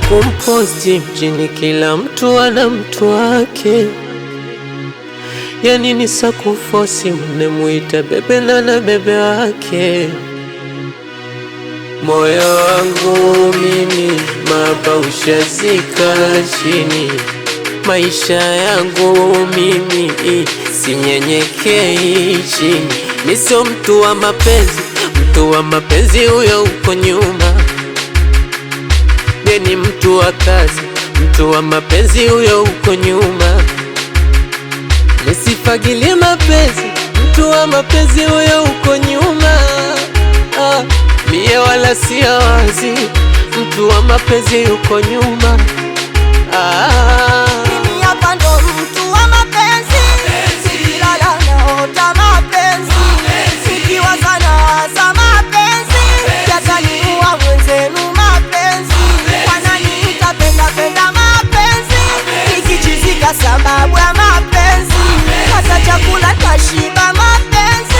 kumposti mjini, kila mtu ana mtu wake. Yani nisa kufosi unemuita bebe na bebe wake. Moyo wangu mimi mapa ushazika chini, maisha yangu mimi sinyenyekei chini. Mimi sio mtu wa mapenzi, mtu wa mapenzi huyo uko nyuma. Ni mtu wa kazi, mtu wa mapenzi huyo uko nyuma. Nisifagilie mapenzi, mtu wa mapenzi huyo uko nyuma. Mie wala siya wazi, mtu wa mapenzi uko nyuma. Mimi hapa ndo mtu wa mapenzi, sikilala naota mapenzi, sikiwaza nawaza mapenzi, yataniua mwenzenu mapenzi, wananiita penda mapenzi, nikichizika sababu ya mapenzi, hata chakula tashiba mapenzi,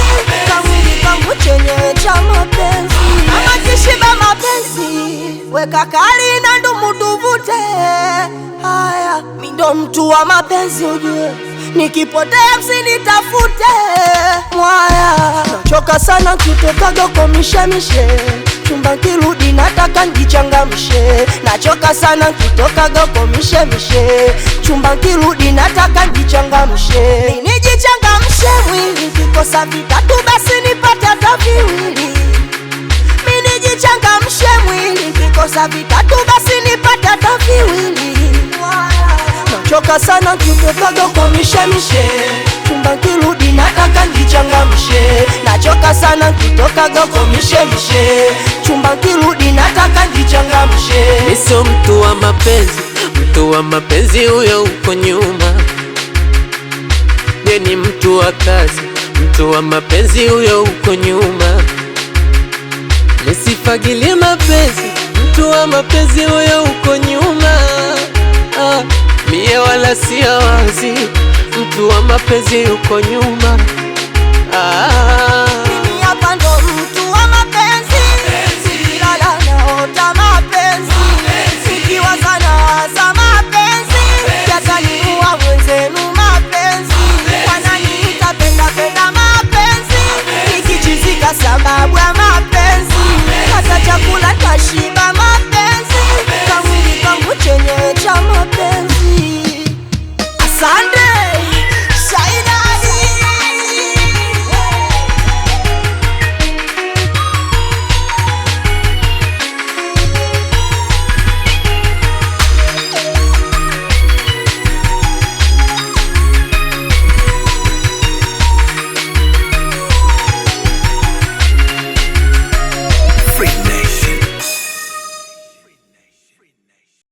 kamwili kangu chenyewe cha mapenzi. Ama kishiba mapenzi, weka kali na ndumu tuvute. Haya, mi ndo mtu wa mapenzi ujue, nikipotea msinitafute. Mwaya, nachoka sana kutokaga kwa mishemishe, chumba kirudi nataka njichangamshe. Nachoka sana kutokaga kwa mishemishe, chumba kirudi nataka njichangamshe. Nijichangamshe mwili, kikosa vitatu basi nipate hata viwili. Nijichangamshe mwili, kikosa vitatu basi nipate hata viwili. Nachoka sana kutokaga kwa mishemishe, chumba kirudi nataka njichangamshe. Nachoka sana kutokaga kwa mishemishe, chumba kirudi nataka njichangamshe. Mimi sio mtu wa mapenzi, mtu wa mapenzi huyo uko nyuma. Ni mtu wa kazi, mtu wa mapenzi huyo uko nyuma. Nisifagilie mapenzi, mtu wa mapenzi huyo uko nyuma. Mie wala siya wazi, mtu wa mapenzi uko nyuma.